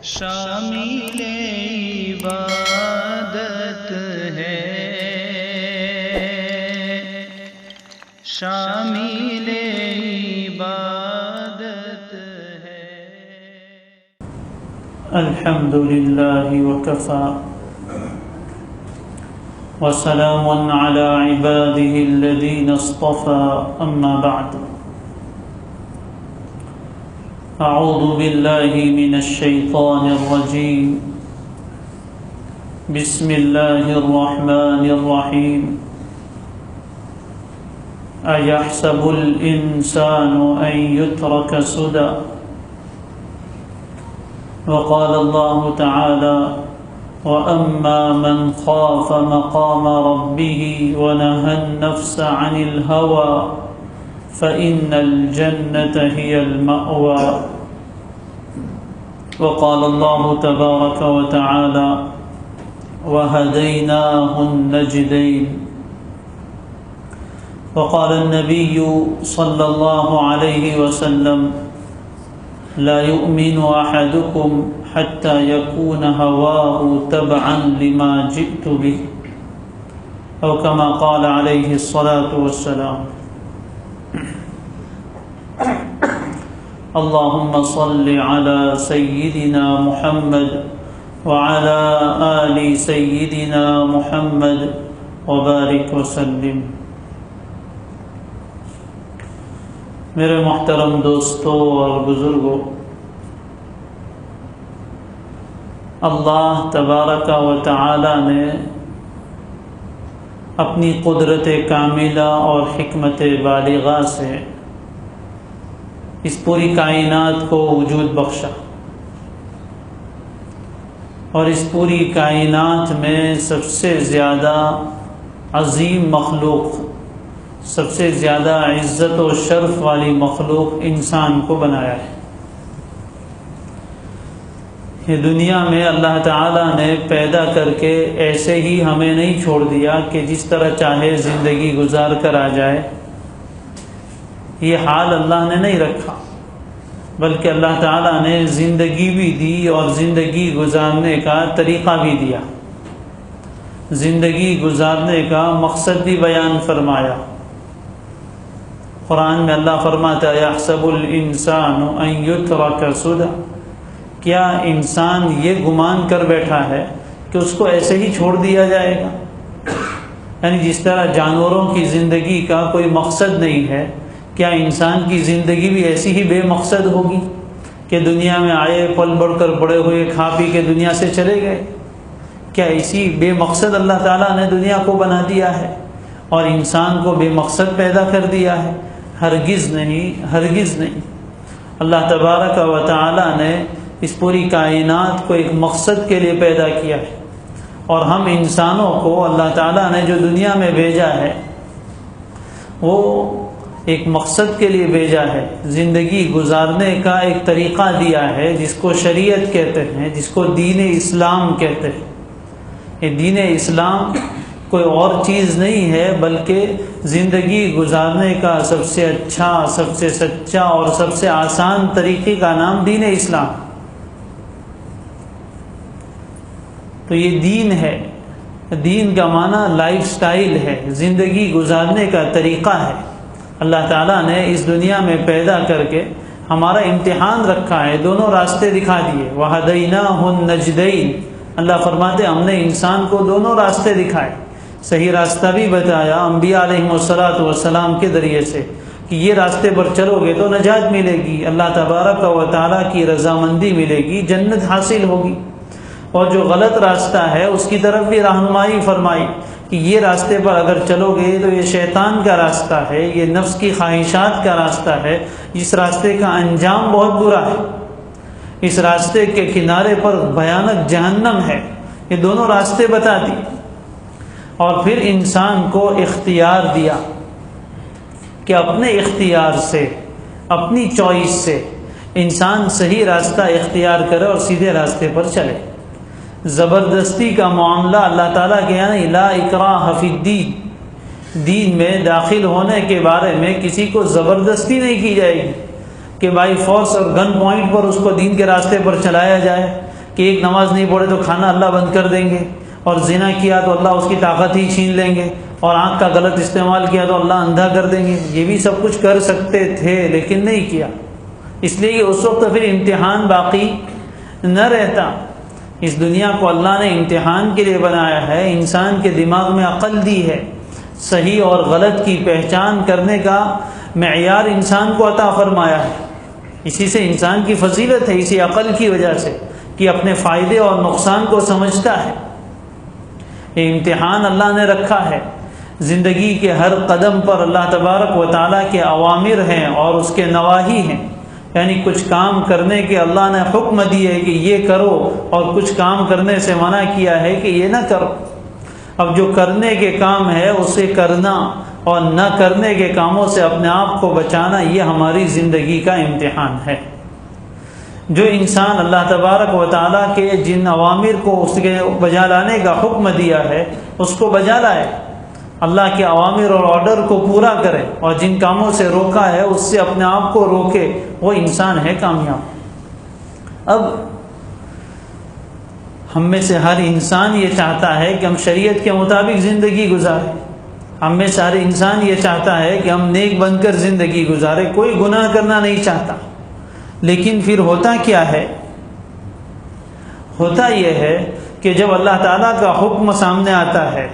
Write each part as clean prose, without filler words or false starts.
شامل عبادت ہے، شامل عبادت ہے۔ الحمد للہ وکفی وسلام علی عباده الذین اصطفى، اما بعد۔ اعوذ باللہ من الشیطان الرجیم، بسم اللہ الرحمن الرحیم۔ ایحسب الانسان ان یترک سدی، وقال اللہ تعالی وَأَمَّا مَنْ خَافَ مَقَامَ رَبِّهِ وَنَهَى النَّفْسَ عَنِ الْهَوَى فَإِنَّ الْجَنَّةَ هِيَ الْمَأْوَى، وقال اللہ تبارک وتعالی وَهَدَيْنَاهُ النَّجْدَيْنِ، وقال النبي صلى الله عليه وسلم لا يؤمن أحدكم حتى يكون هواه تبعا لما جئت به، أو كما قال عليه الصلاة والسلام۔ اللهم صل على سيدنا محمد وعلى آل سيدنا محمد وبارك وسلم۔ میرے محترم دوستوں اور بزرگوں، اللہ تبارک و تعالی نے اپنی قدرت کاملہ اور حکمت بالغہ سے اس پوری کائنات کو وجود بخشا، اور اس پوری کائنات میں سب سے زیادہ عظیم مخلوق، سب سے زیادہ عزت و شرف والی مخلوق انسان کو بنایا ہے۔ یہ دنیا میں اللہ تعالیٰ نے پیدا کر کے ایسے ہی ہمیں نہیں چھوڑ دیا کہ جس طرح چاہے زندگی گزار کر آ جائے، یہ حال اللہ نے نہیں رکھا، بلکہ اللہ تعالیٰ نے زندگی بھی دی اور زندگی گزارنے کا طریقہ بھی دیا، زندگی گزارنے کا مقصد بھی بیان فرمایا۔ قرآن میں اللہ فرماتا ہے یحسب الانسان ان یترک سدی، کیا انسان یہ گمان کر بیٹھا ہے کہ اس کو ایسے ہی چھوڑ دیا جائے گا؟ یعنی جس طرح جانوروں کی زندگی کا کوئی مقصد نہیں ہے، کیا انسان کی زندگی بھی ایسی ہی بے مقصد ہوگی کہ دنیا میں آئے، پل بڑھ کر بڑے ہوئے، کھا پی کے دنیا سے چلے گئے؟ کیا اسی بے مقصد اللہ تعالیٰ نے دنیا کو بنا دیا ہے اور انسان کو بے مقصد پیدا کر دیا ہے؟ ہرگز نہیں، ہرگز نہیں۔ اللہ تبارک و تعالیٰ نے اس پوری کائنات کو ایک مقصد کے لیے پیدا کیا ہے، اور ہم انسانوں کو اللہ تعالیٰ نے جو دنیا میں بھیجا ہے وہ ایک مقصد کے لیے بھیجا ہے، زندگی گزارنے کا ایک طریقہ دیا ہے جس کو شریعت کہتے ہیں، جس کو دین اسلام کہتے ہیں۔ یہ دین اسلام کوئی اور چیز نہیں ہے بلکہ زندگی گزارنے کا سب سے اچھا، سب سے سچا اور سب سے آسان طریقے کا نام دین اسلام۔ تو یہ دین ہے، دین کا معنی لائف سٹائل ہے، زندگی گزارنے کا طریقہ ہے۔ اللہ تعالیٰ نے اس دنیا میں پیدا کر کے ہمارا امتحان رکھا ہے، دونوں راستے دکھا دیے۔ وَهَدَيْنَاهُ النَّجْدَيْنِ، اللہ فرماتے ہم نے انسان کو دونوں راستے دکھائے، صحیح راستہ بھی بتایا انبیاء علیہم السلام کے ذریعے سے کہ یہ راستے پر چلو گے تو نجات ملے گی، اللہ تبارک و تعالیٰ کی رضامندی ملے گی، جنت حاصل ہوگی، اور جو غلط راستہ ہے اس کی طرف بھی رہنمائی فرمائی کہ یہ راستے پر اگر چلو گے تو یہ شیطان کا راستہ ہے، یہ نفس کی خواہشات کا راستہ ہے، اس راستے کا انجام بہت برا ہے، اس راستے کے کنارے پر بھیانک جہنم ہے۔ یہ دونوں راستے بتا دیے، اور پھر انسان کو اختیار دیا کہ اپنے اختیار سے، اپنی چوائس سے انسان صحیح راستہ اختیار کرے اور سیدھے راستے پر چلے۔ زبردستی کا معاملہ اللہ تعالیٰ کے یعنی لا اکراہ فی الدین، دین میں داخل ہونے کے بارے میں کسی کو زبردستی نہیں کی جائے گی، کہ بائی فورس اور گن پوائنٹ پر اس کو دین کے راستے پر چلایا جائے کہ ایک نماز نہیں پڑھے تو کھانا اللہ بند کر دیں گے، اور زنا کیا تو اللہ اس کی طاقت ہی چھین لیں گے، اور آنکھ کا غلط استعمال کیا تو اللہ اندھا کر دیں گے۔ یہ بھی سب کچھ کر سکتے تھے لیکن نہیں کیا، اس لیے کہ اس وقت پھر امتحان باقی نہ رہتا۔ اس دنیا کو اللہ نے امتحان کے لیے بنایا ہے، انسان کے دماغ میں عقل دی ہے، صحیح اور غلط کی پہچان کرنے کا معیار انسان کو عطا فرمایا ہے۔ اسی سے انسان کی فضیلت ہے، اسی عقل کی وجہ سے کہ اپنے فائدے اور نقصان کو سمجھتا ہے۔ یہ امتحان اللہ نے رکھا ہے، زندگی کے ہر قدم پر اللہ تبارک و تعالیٰ کے اوامر ہیں اور اس کے نواہی ہیں، یعنی کچھ کام کرنے کے اللہ نے حکم دیے کہ یہ کرو، اور کچھ کام کرنے سے منع کیا ہے کہ یہ نہ کرو۔ اب جو کرنے کے کام ہے اسے کرنا اور نہ کرنے کے کاموں سے اپنے آپ کو بچانا، یہ ہماری زندگی کا امتحان ہے۔ جو انسان اللہ تبارک و تعالیٰ کے جن اوامر کو اس کے بجا لانے کا حکم دیا ہے اس کو بجا لائے، اللہ کے اوامر اور آرڈر کو پورا کرے، اور جن کاموں سے روکا ہے اس سے اپنے آپ کو روکے، وہ انسان ہے کامیاب۔ اب ہم میں سے ہر انسان یہ چاہتا ہے کہ ہم شریعت کے مطابق زندگی گزاریں، ہم میں سے ہر انسان یہ چاہتا ہے کہ ہم نیک بن کر زندگی گزاریں، کوئی گناہ کرنا نہیں چاہتا۔ لیکن پھر ہوتا کیا ہے؟ ہوتا یہ ہے کہ جب اللہ تعالیٰ کا حکم سامنے آتا ہے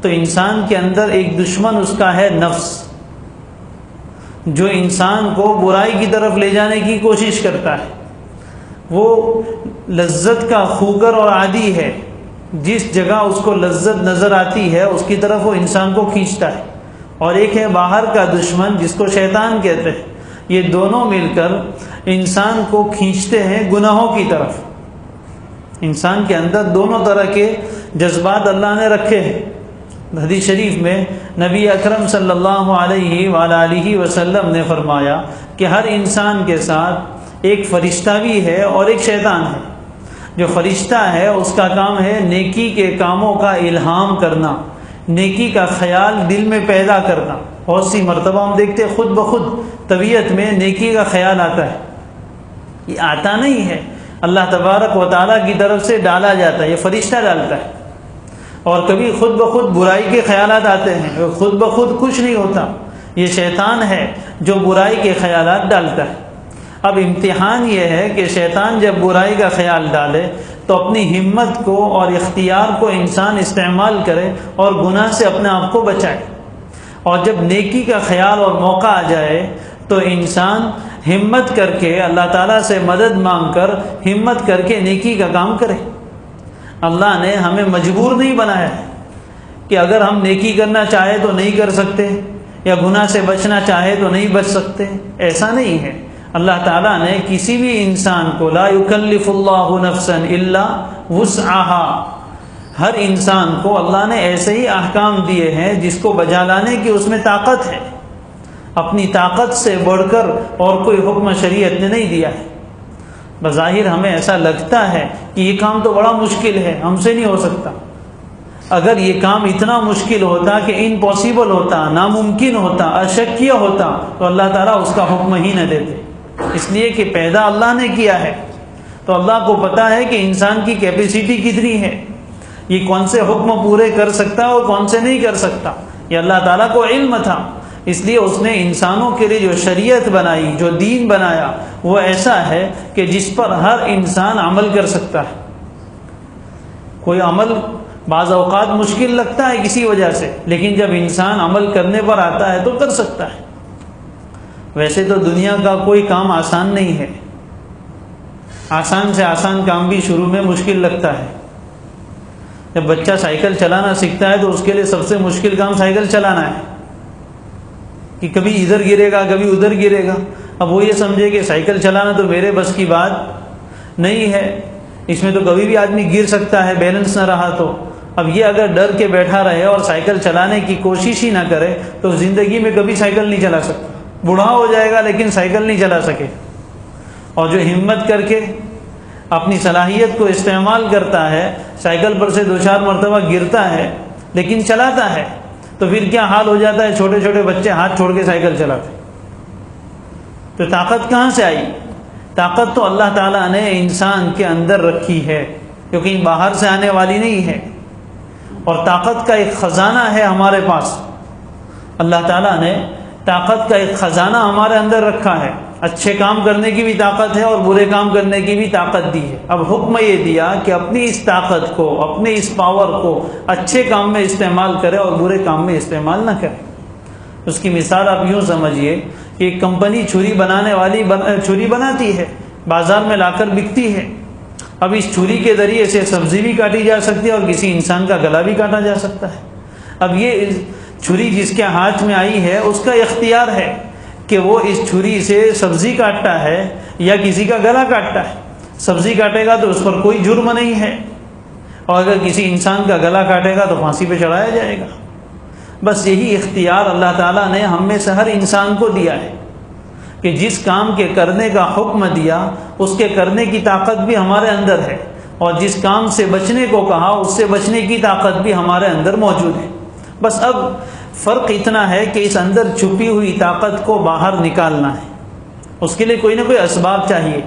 تو انسان کے اندر ایک دشمن اس کا ہے نفس، جو انسان کو برائی کی طرف لے جانے کی کوشش کرتا ہے۔ وہ لذت کا خوگر اور عادی ہے، جس جگہ اس کو لذت نظر آتی ہے اس کی طرف وہ انسان کو کھینچتا ہے۔ اور ایک ہے باہر کا دشمن جس کو شیطان کہتے ہیں، یہ دونوں مل کر انسان کو کھینچتے ہیں گناہوں کی طرف۔ انسان کے اندر دونوں طرح کے جذبات اللہ نے رکھے ہیں۔ حدیث شریف میں نبی اکرم صلی اللہ علیہ وآلہ وسلم نے فرمایا کہ ہر انسان کے ساتھ ایک فرشتہ بھی ہے اور ایک شیطان ہے۔ جو فرشتہ ہے اس کا کام ہے نیکی کے کاموں کا الہام کرنا، نیکی کا خیال دل میں پیدا کرنا۔ بہت سی مرتبہ ہم دیکھتے خود بخود طبیعت میں نیکی کا خیال آتا ہے، یہ آتا نہیں ہے، اللہ تبارک و تعالیٰ کی طرف سے ڈالا جاتا ہے، یہ فرشتہ ڈالتا ہے۔ اور کبھی خود بخود برائی کے خیالات آتے ہیں، خود بخود کچھ نہیں ہوتا، یہ شیطان ہے جو برائی کے خیالات ڈالتا ہے۔ اب امتحان یہ ہے کہ شیطان جب برائی کا خیال ڈالے تو اپنی ہمت کو اور اختیار کو انسان استعمال کرے اور گناہ سے اپنے آپ کو بچائے، اور جب نیکی کا خیال اور موقع آ جائے تو انسان ہمت کر کے اللہ تعالیٰ سے مدد مانگ کر ہمت کر کے نیکی کا کام کرے۔ اللہ نے ہمیں مجبور نہیں بنایا ہے کہ اگر ہم نیکی کرنا چاہے تو نہیں کر سکتے، یا گناہ سے بچنا چاہے تو نہیں بچ سکتے، ایسا نہیں ہے۔ اللہ تعالیٰ نے کسی بھی انسان کو لا یکلف اللہ نفسا الا وسعها، ہر انسان کو اللہ نے ایسے ہی احکام دیے ہیں جس کو بجا لانے کی اس میں طاقت ہے، اپنی طاقت سے بڑھ کر اور کوئی حکم شریعت نے نہیں دیا ہے۔ بظاہر ہمیں ایسا لگتا ہے کہ یہ کام تو بڑا مشکل ہے، ہم سے نہیں ہو سکتا۔ اگر یہ کام اتنا مشکل ہوتا کہ امپاسبل ہوتا، ناممکن ہوتا، اشکیہ ہوتا تو اللہ تعالیٰ اس کا حکم ہی نہ دیتے۔ اس لیے کہ پیدا اللہ نے کیا ہے تو اللہ کو پتا ہے کہ انسان کی کیپیسٹی کتنی ہے، یہ کون سے حکم پورے کر سکتا اور کون سے نہیں کر سکتا، یہ اللہ تعالیٰ کو علم تھا۔ اس لیے اس نے انسانوں کے لیے جو شریعت بنائی، جو دین بنایا، وہ ایسا ہے کہ جس پر ہر انسان عمل کر سکتا ہے۔ کوئی عمل بعض اوقات مشکل لگتا ہے کسی وجہ سے، لیکن جب انسان عمل کرنے پر آتا ہے تو کر سکتا ہے۔ ویسے تو دنیا کا کوئی کام آسان نہیں ہے، آسان سے آسان کام بھی شروع میں مشکل لگتا ہے۔ جب بچہ سائیکل چلانا سیکھتا ہے تو اس کے لیے سب سے مشکل کام سائیکل چلانا ہے، کہ کبھی ادھر گرے گا کبھی ادھر گرے گا۔ اب وہ یہ سمجھے کہ سائیکل چلانا تو میرے بس کی بات نہیں ہے، اس میں تو کبھی بھی آدمی گر سکتا ہے، بیلنس نہ رہا تو۔ اب یہ اگر ڈر کے بیٹھا رہے اور سائیکل چلانے کی کوشش ہی نہ کرے تو زندگی میں کبھی سائیکل نہیں چلا سکتا، بوڑھا ہو جائے گا لیکن سائیکل نہیں چلا سکے۔ اور جو ہمت کر کے اپنی صلاحیت کو استعمال کرتا ہے، سائیکل پر سے 2-4 مرتبہ گرتا ہے لیکن چلاتا ہے، تو پھر کیا حال ہو جاتا ہے، چھوٹے چھوٹے بچے ہاتھ چھوڑ کے سائیکل چلاتے۔ تو طاقت کہاں سے آئی؟ طاقت تو اللہ تعالیٰ نے انسان کے اندر رکھی ہے، کیونکہ باہر سے آنے والی نہیں ہے، اور طاقت کا ایک خزانہ ہے ہمارے پاس۔ اللہ تعالیٰ نے طاقت کا ایک خزانہ ہمارے اندر رکھا ہے، اچھے کام کرنے کی بھی طاقت ہے اور برے کام کرنے کی بھی طاقت دی ہے۔ اب حکم یہ دیا کہ اپنی اس طاقت کو، اپنے اس پاور کو اچھے کام میں استعمال کرے اور برے کام میں استعمال نہ کرے۔ اس کی مثال آپ یوں سمجھیے کہ ایک کمپنی چھری بنانے والی چھری بناتی ہے، بازار میں لا کر بکتی ہے۔ اب اس چھری کے ذریعے سے سبزی بھی کاٹی جا سکتی ہے اور کسی انسان کا گلا بھی کاٹا جا سکتا ہے۔ اب یہ چھری جس کے ہاتھ میں آئی ہے اس کا اختیار ہے کہ وہ اس چھری سے سبزی کاٹتا ہے یا کسی کا گلا کاٹتا ہے۔ سبزی کاٹے گا تو اس پر کوئی جرم نہیں ہے، اور اگر کسی انسان کا گلا کاٹے گا تو پھانسی پہ چڑھایا جائے گا۔ بس یہی اختیار اللہ تعالیٰ نے ہم میں سے ہر انسان کو دیا ہے کہ جس کام کے کرنے کا حکم دیا اس کے کرنے کی طاقت بھی ہمارے اندر ہے، اور جس کام سے بچنے کو کہا اس سے بچنے کی طاقت بھی ہمارے اندر موجود ہے۔ بس اب فرق اتنا ہے کہ اس اندر چھپی ہوئی طاقت کو باہر نکالنا ہے، اس کے لیے کوئی نہ کوئی اسباب چاہیے۔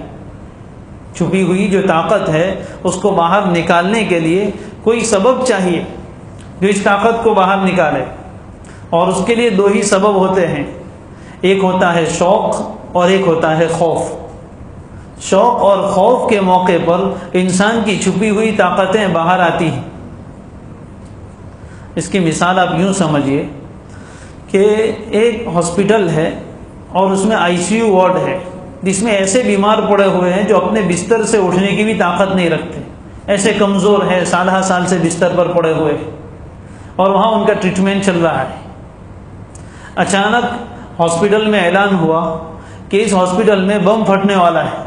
چھپی ہوئی جو طاقت ہے اس کو باہر نکالنے کے لیے کوئی سبب چاہیے جو اس طاقت کو باہر نکالے، اور اس کے لیے دو ہی سبب ہوتے ہیں، ایک ہوتا ہے شوق اور ایک ہوتا ہے خوف۔ شوق اور خوف کے موقع پر انسان کی چھپی ہوئی طاقتیں باہر آتی ہیں۔ اس کی مثال آپ یوں سمجھیے کہ ایک ہاسپٹل ہے اور اس میں ICU وارڈ ہے، جس میں ایسے بیمار پڑے ہوئے ہیں جو اپنے بستر سے اٹھنے کی بھی طاقت نہیں رکھتے، ایسے کمزور ہیں، سالہ سال سے بستر پر پڑے ہوئے ہیں، اور وہاں ان کا ٹریٹمنٹ چل رہا ہے۔ اچانک ہاسپٹل میں اعلان ہوا کہ اس ہاسپٹل میں بم پھٹنے والا ہے،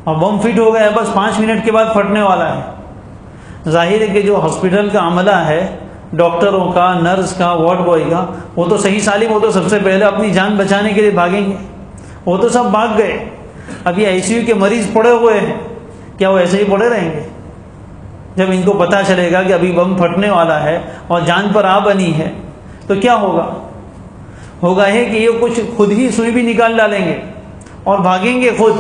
اور بم فٹ ہو گیا ہے، بس 5 منٹ کے بعد پھٹنے والا ہے۔ ظاہر ہے کہ جو ہاسپٹل کا عملہ ہے، ڈاکٹروں کا، نرس کا، وارڈ بوائے کا، وہ تو صحیح سالم، وہ تو سب سے پہلے اپنی جان بچانے کے لیے بھاگیں گے، وہ تو سب بھاگ گئے۔ اب یہ ICU کے مریض پڑے ہوئے ہیں، کیا وہ ایسے ہی پڑے رہیں گے؟ جب ان کو پتہ چلے گا کہ ابھی بم پھٹنے والا ہے اور جان پر آ بنی ہے تو کیا ہوگا؟ ہوگا یہ کہ یہ کچھ خود ہی سوئی بھی نکال ڈالیں گے اور بھاگیں گے خود۔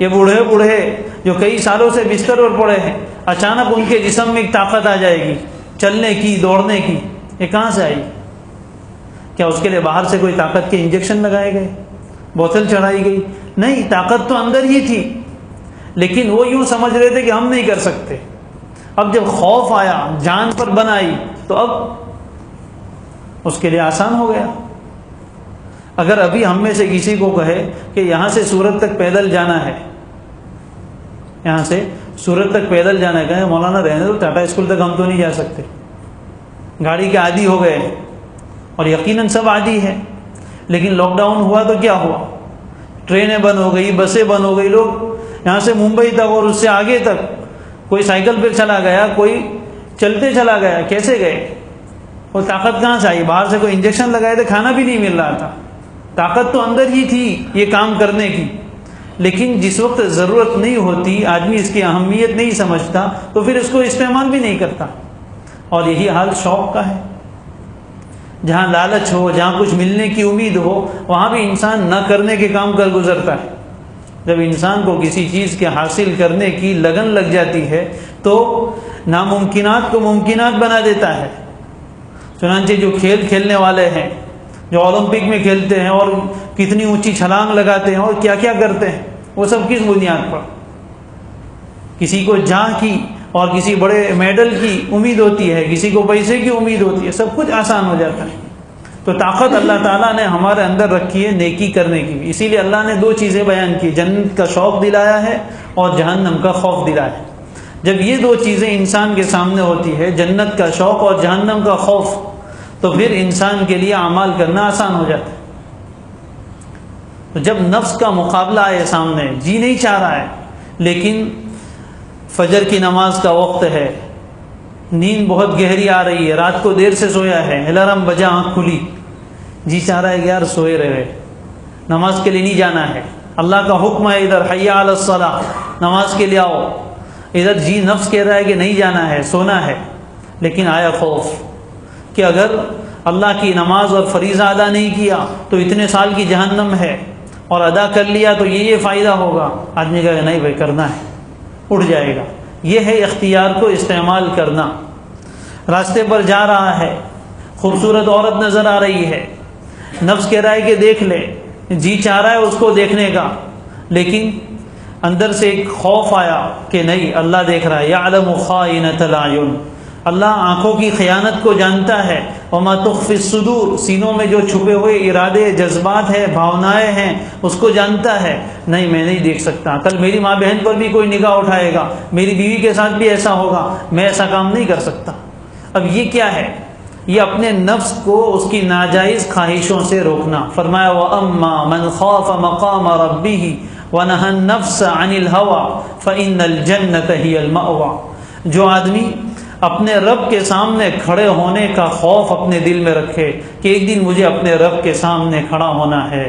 یہ بوڑھے جو کئی سالوں سے بستر پر پڑے ہیں، اچانک ان کے جسم میں ایک طاقت آ جائے گی چلنے کی، دوڑنے کی، یہ کہاں سے آئی؟ کیا اس کے لیے باہر سے کوئی طاقت کے انجیکشن لگائے گئے، بوتل چڑھائی گئی؟ نہیں، طاقت تو اندر ہی تھی، لیکن وہ یوں سمجھ رہے تھے کہ ہم نہیں کر سکتے۔ اب جب خوف آیا، جان پر بن آئی، تو اب اس کے لیے آسان ہو گیا۔ اگر ابھی ہم میں سے کسی کو کہے کہ یہاں سے سورت تک پیدل جانا ہے، یہاں سے سورت تک پیدل جانا ہے، کہیں مولانا رہنے دو، ٹاٹا اسکول تک ہم تو نہیں جا سکتے، گاڑی کے عادی ہو گئے، اور یقیناً سب عادی ہے۔ لیکن لاک ڈاؤن ہوا تو کیا ہوا؟ ٹرینیں بند ہو گئی، بسیں بند ہو گئی، لوگ یہاں سے ممبئی تک اور اس سے آگے تک، کوئی سائیکل پہ چلا گیا، کوئی چلتے چلا گیا، کیسے گئے؟ وہ طاقت کہاں سے آئی؟ باہر سے کوئی انجیکشن لگائے تھے، کھانا بھی نہیں مل رہا تھا، طاقت تو اندر ہی تھی یہ کام کرنے کی۔ لیکن جس وقت ضرورت نہیں ہوتی، آدمی اس کی اہمیت نہیں سمجھتا، تو پھر اس کو استعمال بھی نہیں کرتا۔ اور یہی حال شوق کا ہے، جہاں لالچ ہو، جہاں کچھ ملنے کی امید ہو، وہاں بھی انسان نہ کرنے کے کام کر گزرتا ہے۔ جب انسان کو کسی چیز کے حاصل کرنے کی لگن لگ جاتی ہے تو ناممکنات کو ممکنات بنا دیتا ہے۔ چنانچہ جو کھیل کھیلنے والے ہیں، جو اولمپک میں کھیلتے ہیں اور کتنی اونچی چھلانگ لگاتے ہیں اور کیا کیا کرتے ہیں، وہ سب کس بنیاد پر؟ کسی کو جاں کی اور کسی بڑے میڈل کی امید ہوتی ہے، کسی کو پیسے کی امید ہوتی ہے، سب کچھ آسان ہو جاتا ہے۔ تو طاقت اللہ تعالیٰ نے ہمارے اندر رکھی ہے نیکی کرنے کی بھی، اسی لیے اللہ نے 2 چیزیں بیان کی، جنت کا شوق دلایا ہے اور جہنم کا خوف دلایا ہے۔ جب یہ 2 چیزیں انسان کے سامنے ہوتی ہے، جنت کا شوق اور جہنم کا خوف، تو پھر انسان کے لیے اعمال کرنا آسان ہو جاتا ہے۔ تو جب نفس کا مقابلہ آئے سامنے، جی نہیں چاہ رہا ہے، لیکن فجر کی نماز کا وقت ہے، نیند بہت گہری آ رہی ہے، رات کو دیر سے سویا ہے، الارم بجا، آنکھ کھلی، جی چاہ رہا ہے کہ یار سوئے رہے، نماز کے لیے نہیں جانا ہے، اللہ کا حکم ہے ادھر حی علی الصلاۃ، نماز کے لیے آؤ، ادھر جی نفس کہہ رہا ہے کہ نہیں جانا ہے، سونا ہے، لیکن آیا خوف کہ اگر اللہ کی نماز اور فریضہ ادا نہیں کیا تو اتنے سال کی جہنم ہے، اور ادا کر لیا تو یہ فائدہ ہوگا، آدمی کہے نہیں بھائی کرنا ہے، اٹھ جائے گا۔ یہ ہے اختیار کو استعمال کرنا۔ راستے پر جا رہا ہے، خوبصورت عورت نظر آ رہی ہے، نفس کہہ رہا ہے کہ دیکھ لے، جی چاہ رہا ہے اس کو دیکھنے کا، لیکن اندر سے ایک خوف آیا کہ نہیں، اللہ دیکھ رہا ہے، یعلم خائنۃ الاعین، اللہ آنکھوں کی خیانت کو جانتا ہے، وما تخفی الصدور، سینوں میں جو چھپے ہوئے ارادے، جذبات ہیں، بھاونائیں ہیں، اس کو جانتا ہے۔ نہیں میں نہیں دیکھ سکتا، کل میری ماں بہن پر بھی کوئی نگاہ اٹھائے گا، میری بیوی کے ساتھ بھی ایسا ہوگا، میں ایسا کام نہیں کر سکتا۔ اب یہ کیا ہے؟ یہ اپنے نفس کو اس کی ناجائز خواہشوں سے روکنا۔ فرمایا وَأَمَّا مَنْ خَافَ مَقَامَ رَبِّهِ وَنَهَى النَّفْسَ عَنِ الْهَوَىٰ فَإِنَّ الْجَنَّةَ هِيَ الْمَأْوَىٰ، جو آدمی اپنے رب کے سامنے کھڑے ہونے کا خوف اپنے دل میں رکھے کہ ایک دن مجھے اپنے رب کے سامنے کھڑا ہونا ہے،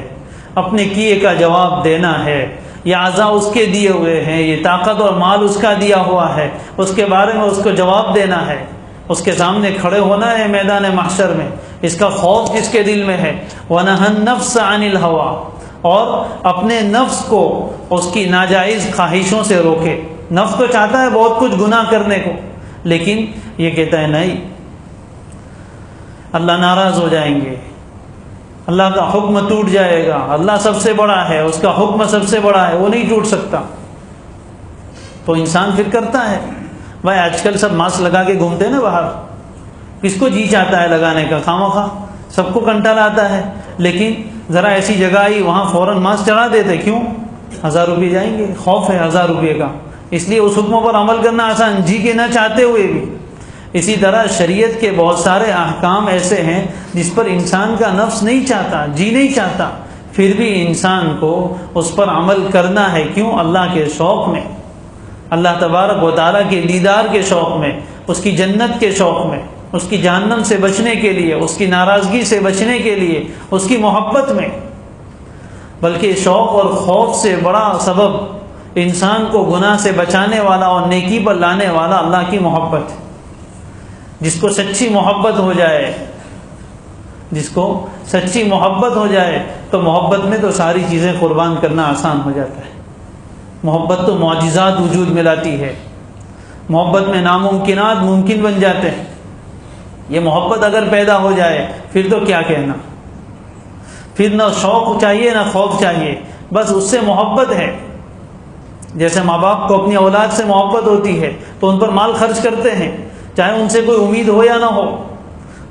اپنے کیے کا جواب دینا ہے، یہ اعضاء اس کے دیے ہوئے ہیں، یہ طاقت اور مال اس کا دیا ہوا ہے، اس کے بارے میں اس کو جواب دینا ہے، اس کے سامنے کھڑے ہونا ہے میدان محشر میں، اس کا خوف جس کے دل میں ہے۔ وَنَهَى النَّفْسَ عَنِ الْهَوَىٰ، اور اپنے نفس کو اس کی ناجائز خواہشوں سے روکے۔ نفس تو چاہتا ہے بہت کچھ گناہ کرنے کو، لیکن یہ کہتا ہے نہیں، اللہ ناراض ہو جائیں گے، اللہ کا حکم ٹوٹ جائے گا، اللہ سب سے بڑا ہے، اس کا حکم سب سے بڑا ہے، وہ نہیں ٹوٹ سکتا۔ تو انسان پھر کرتا ہے۔ بھائی آج کل سب ماسک لگا کے گھومتے ہیں نا باہر، کس کو جی چاہتا ہے لگانے کا؟ خواہ سب کو کنٹال آتا ہے، لیکن ذرا ایسی جگہ آئی وہاں فوراً ماسک چڑھا دیتے، کیوں؟ 1000 روپے جائیں گے، خوف ہے 1000 روپے کا، اس لیے اس حکموں پر عمل کرنا آسان، جی کے نہ چاہتے ہوئے بھی۔ اسی طرح شریعت کے بہت سارے احکام ایسے ہیں جس پر انسان کا نفس نہیں چاہتا، جی نہیں چاہتا، پھر بھی انسان کو اس پر عمل کرنا ہے۔ کیوں؟ اللہ کے شوق میں، اللہ تبارک و تعالیٰ کے دیدار کے شوق میں، اس کی جنت کے شوق میں، اس کی جہنم سے بچنے کے لیے، اس کی ناراضگی سے بچنے کے لیے، اس کی محبت میں۔ بلکہ شوق اور خوف سے بڑا سبب انسان کو گناہ سے بچانے والا اور نیکی پر لانے والا اللہ کی محبت۔ جس کو سچی محبت ہو جائے، جس کو سچی محبت ہو جائے تو محبت میں تو ساری چیزیں قربان کرنا آسان ہو جاتا ہے۔ محبت تو معجزات وجود میں لاتی ہے، محبت میں ناممکنات ممکن بن جاتے ہیں۔ یہ محبت اگر پیدا ہو جائے پھر تو کیا کہنا، پھر نہ شوق چاہیے نہ خوف چاہیے، بس اس سے محبت ہے۔ جیسے ماں باپ کو اپنی اولاد سے محبت ہوتی ہے تو ان پر مال خرچ کرتے ہیں، چاہے ان سے کوئی امید ہو یا نہ ہو۔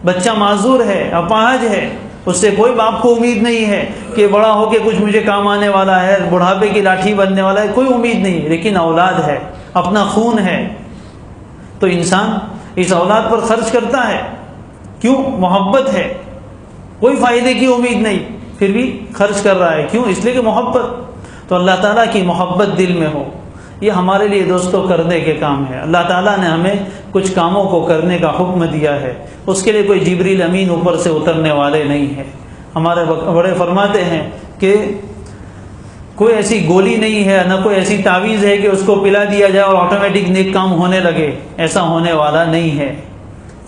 بچہ معذور ہے، اپاہج ہے، اس سے کوئی باپ کو امید نہیں ہے کہ بڑا ہو کے کچھ مجھے کام آنے والا ہے، بڑھاپے کی لاٹھی بننے والا ہے، کوئی امید نہیں، لیکن اولاد ہے، اپنا خون ہے، تو انسان اس اولاد پر خرچ کرتا ہے۔ کیوں؟ محبت ہے، کوئی فائدے کی امید نہیں، پھر بھی خرچ کر رہا ہے۔ کیوں؟ اس لیے کہ محبت۔ تو اللہ تعالیٰ کی محبت دل میں ہو، یہ ہمارے لیے دوستوں کرنے کے کام ہے۔ اللہ تعالیٰ نے ہمیں کچھ کاموں کو کرنے کا حکم دیا ہے، اس کے لیے کوئی جبریل امین اوپر سے اترنے والے نہیں ہیں۔ ہمارے بڑے فرماتے ہیں کہ کوئی ایسی گولی نہیں ہے، نہ کوئی ایسی تعویذ ہے کہ اس کو پلا دیا جائے اور آٹومیٹک نیک کام ہونے لگے، ایسا ہونے والا نہیں ہے۔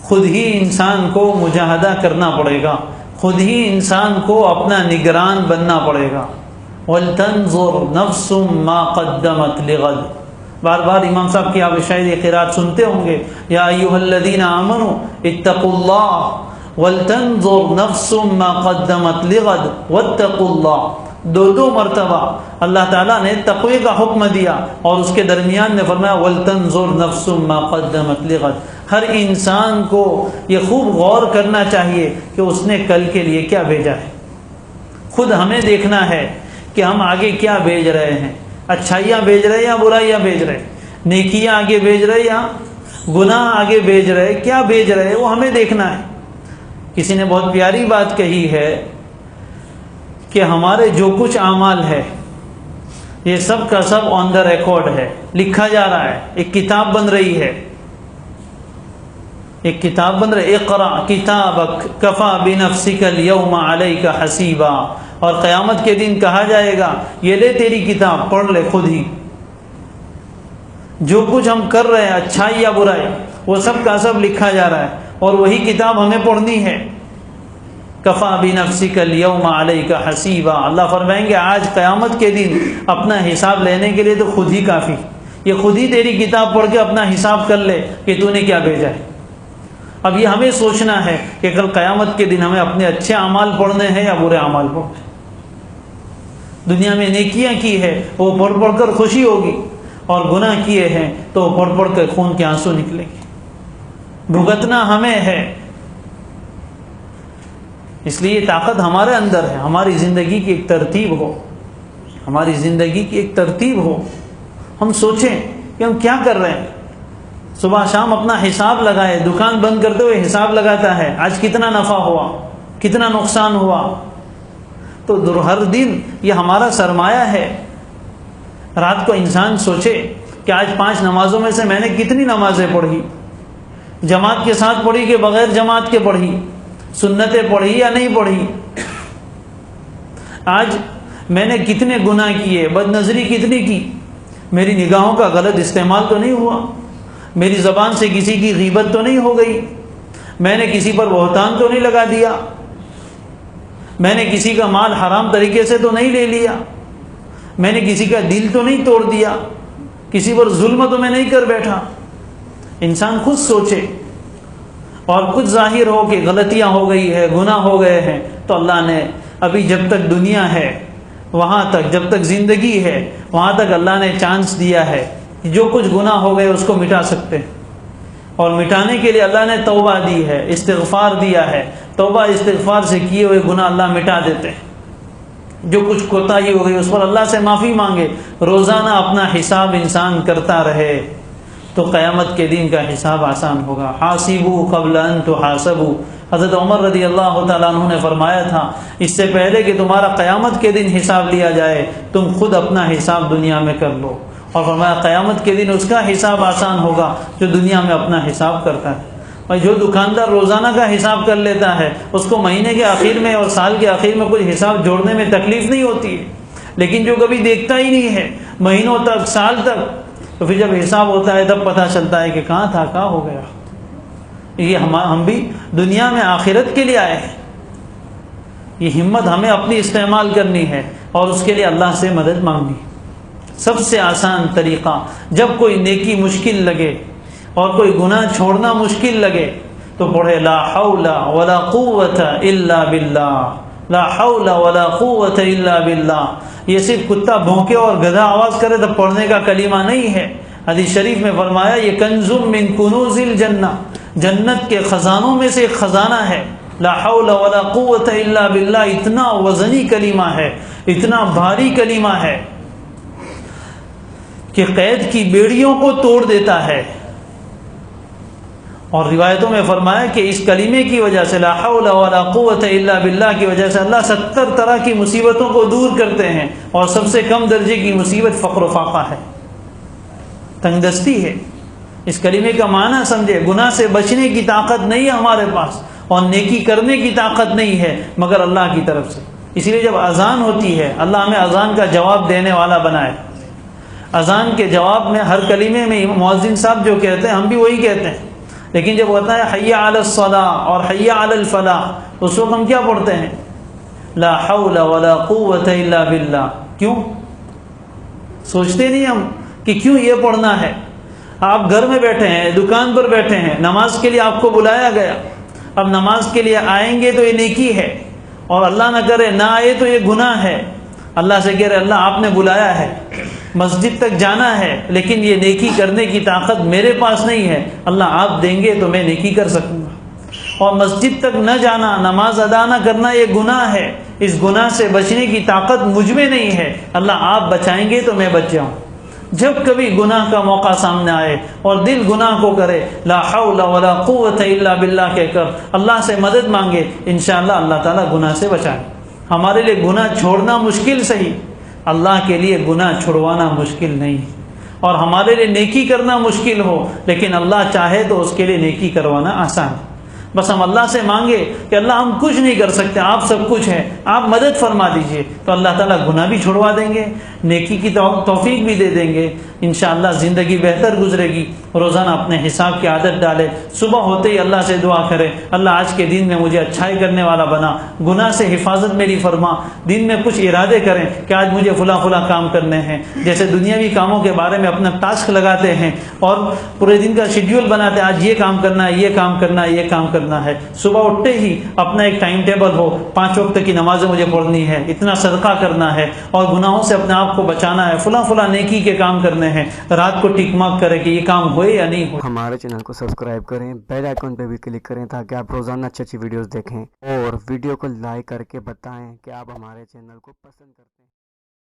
خود ہی انسان کو مجاہدہ کرنا پڑے گا، خود ہی انسان کو اپنا نگران بننا پڑے گا۔ وَلْتَنْظُرْ نَفْسٌ مَا قَدَّمَتْ لِغَدٍ، بار بار امام صاحب کی آپ شاید یہ قرات سنتے ہوں گے، یا ایھا الذین آمنوا اتقوا اللہ وَلْتَنْظُرْ نَفْسٌ مَا قَدَّمَتْ لِغَدٍ وَاتَّقُوا اللَّهَ، دو مرتبہ اللہ تعالیٰ نے تقوی کا حکم دیا اور اس کے درمیان میں فرمایا وَلْتَنْظُرْ نَفْسٌ مَا قَدَّمَتْ لِغَدٍ۔ ہر انسان کو یہ خوب غور کرنا چاہیے کہ اس نے کل کے لیے کیا بھیجا ہے۔ خود ہمیں دیکھنا ہے کہ ہم آگے کیا بھیج رہے ہیں، اچھائیاں بھیج رہے یا برائیاں بھیج رہے، نیکیاں آگے بھیج رہے یا گناہ آگے بھیج رہے، کیا بھیج رہے وہ ہمیں دیکھنا ہے۔ کسی نے بہت پیاری بات کہی ہے کہ ہمارے جو کچھ اعمال ہے یہ سب کا سب آن دا ریکارڈ ہے، لکھا جا رہا ہے، ایک کتاب بن رہی ہے، ایک کتاب بن رہی ہے۔ اقرأ کتابک کفی بنفسک اليوم علیک حسیبا، اور قیامت کے دن کہا جائے گا یہ لے تیری کتاب، پڑھ لے خود ہی۔ جو کچھ ہم کر رہے ہیں اچھائی یا برائی وہ سب کا سب لکھا جا رہا ہے، اور وہی کتاب ہمیں پڑھنی ہے۔ کفا بنفسک الیوم علیک حسیبا، اللہ فرمائیں گے آج قیامت کے دن اپنا حساب لینے کے لیے تو خود ہی کافی، یہ خود ہی تیری کتاب پڑھ کے اپنا حساب کر لے کہ تو نے کیا بھیجا ہے۔ اب یہ ہمیں سوچنا ہے کہ کل قیامت کے دن ہمیں اپنے اچھے اعمال پڑھنے ہیں یا برے اعمال پڑھنے ہیں۔ دنیا میں نیکیاں کی ہے وہ پڑھ پڑھ کر خوشی ہوگی، اور گناہ کیے ہیں تو پڑھ پڑھ کر خون کے آنسو نکلیں گے، بھگتنا ہمیں ہے۔ اس لیے یہ طاقت ہمارے اندر ہے، ہماری زندگی کی ایک ترتیب ہو، ہماری زندگی کی ایک ترتیب ہو، ہم سوچیں کہ ہم کیا کر رہے ہیں، صبح شام اپنا حساب لگائے، دکان بند کرتے ہوئے حساب لگاتا ہے آج کتنا نفع ہوا، کتنا نقصان ہوا، تو ہر دن یہ ہمارا سرمایہ ہے۔ رات کو انسان سوچے کہ آج 5 نمازوں میں سے میں نے کتنی نمازیں پڑھی، جماعت کے ساتھ پڑھی کہ بغیر جماعت کے پڑھی، سنتیں پڑھی یا نہیں پڑھی، آج میں نے کتنے گناہ کیے، بد نظری کتنی کی، میری نگاہوں کا غلط استعمال تو نہیں ہوا، میری زبان سے کسی کی غیبت تو نہیں ہو گئی، میں نے کسی پر بہتان تو نہیں لگا دیا، میں نے کسی کا مال حرام طریقے سے تو نہیں لے لیا، میں نے کسی کا دل تو نہیں توڑ دیا، کسی پر ظلم تو میں نہیں کر بیٹھا۔ انسان خود سوچے، اور کچھ ظاہر ہو کہ غلطیاں ہو گئی ہے، گناہ ہو گئے ہیں، تو اللہ نے ابھی جب تک دنیا ہے وہاں تک، جب تک زندگی ہے وہاں تک اللہ نے چانس دیا ہے کہ جو کچھ گناہ ہو گئے اس کو مٹا سکتے ہیں، اور مٹانے کے لیے اللہ نے توبہ دی ہے، استغفار دیا ہے، توبہ استغفار سے کیے ہوئے گناہ اللہ مٹا دیتے ہیں۔ جو کچھ کوتاہی ہو گئی اس پر اللہ سے معافی مانگے، روزانہ اپنا حساب انسان کرتا رہے تو قیامت کے دن کا حساب آسان ہوگا۔ حاسبوا قبل ان تحاسبوا، حضرت عمر رضی اللہ تعالیٰ عنہ نے فرمایا تھا اس سے پہلے کہ تمہارا قیامت کے دن حساب لیا جائے تم خود اپنا حساب دنیا میں کر لو، اور فرمایا قیامت کے دن اس کا حساب آسان ہوگا جو دنیا میں اپنا حساب کرتا ہے۔ اور جو دکاندار روزانہ کا حساب کر لیتا ہے اس کو مہینے کے آخر میں اور سال کے آخر میں کچھ حساب جوڑنے میں تکلیف نہیں ہوتی ہے، لیکن جو کبھی دیکھتا ہی نہیں ہے مہینوں تک، سال تک، تو پھر جب حساب ہوتا ہے تب پتہ چلتا ہے کہ کہاں تھا، کہاں ہو گیا۔ یہ ہم بھی دنیا میں آخرت کے لیے آئے ہیں، یہ ہمت ہمیں اپنی استعمال کرنی ہے اور اس کے لیے اللہ سے مدد مانگنی۔ سب سے آسان طریقہ، جب کوئی نیکی مشکل لگے اور کوئی گناہ چھوڑنا مشکل لگے تو پڑھے لا حول ولا قوت الا باللہ، لا حول ولا قوت الا باللہ۔ یہ صرف کتا بھونکے اور گدھا آواز کرے تو پڑھنے کا کلمہ نہیں ہے۔ حدیث شریف میں فرمایا یہ کنز من کنوز الجنہ، جنت کے خزانوں میں سے ایک خزانہ ہے۔ لا حول ولا قوت الا باللہ اتنا وزنی کلمہ ہے، اتنا بھاری کلمہ ہے کہ قید کی بیڑیوں کو توڑ دیتا ہے۔ اور روایتوں میں فرمایا کہ اس کلمے کی وجہ سے، لا حول ولا قوت الا باللہ کی وجہ سے، اللہ 70 طرح کی مصیبتوں کو دور کرتے ہیں، اور سب سے کم درجے کی مصیبت فقر و فاقہ ہے، تنگ دستی ہے۔ اس کلمے کا معنی سمجھے، گناہ سے بچنے کی طاقت نہیں ہے ہمارے پاس، اور نیکی کرنے کی طاقت نہیں ہے مگر اللہ کی طرف سے۔ اس لیے جب اذان ہوتی ہے، اللہ ہمیں اذان کا جواب دینے والا بنائے۔ اذان کے جواب میں ہر کلمے میں مؤذن صاحب جو کہتے ہیں ہم بھی وہی کہتے ہیں، لیکن جب ہوتا ہے حی علی الصلاۃ اور حی علی الفلاح، اس وقت ہم کیا پڑھتے ہیں؟ لا حول ولا قوت الا باللہ۔ کیوں؟ سوچتے نہیں ہم کہ کیوں یہ پڑھنا ہے؟ آپ گھر میں بیٹھے ہیں، دکان پر بیٹھے ہیں، نماز کے لیے آپ کو بلایا گیا، اب نماز کے لیے آئیں گے تو یہ نیکی ہے، اور اللہ نہ کرے نہ آئے تو یہ گناہ ہے۔ اللہ سے کہہ رہے اللہ آپ نے بلایا ہے، مسجد تک جانا ہے، لیکن یہ نیکی کرنے کی طاقت میرے پاس نہیں ہے، اللہ آپ دیں گے تو میں نیکی کر سکوں گا۔ اور مسجد تک نہ جانا، نماز ادا نہ کرنا یہ گناہ ہے، اس گناہ سے بچنے کی طاقت مجھ میں نہیں ہے، اللہ آپ بچائیں گے تو میں بچ جاؤں۔ جب کبھی گناہ کا موقع سامنے آئے اور دل گناہ کو کرے، لا حول ولا قوت الا باللہ کہہ کر اللہ سے مدد مانگے، انشاءاللہ اللہ تعالیٰ گناہ سے بچائے۔ ہمارے لیے گناہ چھوڑنا مشکل صحیح، اللہ کے لیے گناہ چھڑوانا مشکل نہیں، اور ہمارے لیے نیکی کرنا مشکل ہو لیکن اللہ چاہے تو اس کے لیے نیکی کروانا آسان ہے۔ بس ہم اللہ سے مانگے کہ اللہ ہم کچھ نہیں کر سکتے، آپ سب کچھ ہیں، آپ مدد فرما دیجئے، تو اللہ تعالیٰ گناہ بھی چھڑوا دیں گے، نیکی کی توفیق بھی دے دیں گے، انشاءاللہ زندگی بہتر گزرے گی۔ روزانہ اپنے حساب کی عادت ڈالے، صبح ہوتے ہی اللہ سے دعا کرے، اللہ آج کے دن میں مجھے اچھائی کرنے والا بنا، گناہ سے حفاظت میری فرما۔ دن میں کچھ ارادے کریں کہ آج مجھے فلاں فلاں کام کرنے ہیں، جیسے دنیاوی کاموں کے بارے میں اپنا ٹاسک لگاتے ہیں اور پورے دن کا شیڈیول بناتے ہیں، آج یہ کام کرنا ہے، یہ کام کرنا ہے، یہ کام کرنا ہے۔ صبح اٹھتے ہی اپنا ایک ٹائم ٹیبل ہو، 5 وقت کی نمازیں مجھے پڑھنی ہے، اتنا صدقہ کرنا ہے اور گناہوں سے اپنے آپ کو بچانا ہے، فلاں فلاں نیکی کے کام کرنے ہیں۔ رات کو ٹک مارک کرے کہ یہ کام ہوئے یا نہیں ہوئے۔ ہمارے چینل کو سبسکرائب کریں، بیل آئیکن پہ بھی کلک کریں تاکہ آپ روزانہ اچھی ویڈیوز دیکھیں، اور ویڈیو کو لائک کر کے بتائیں کہ آپ ہمارے چینل کو پسند کرتے ہیں۔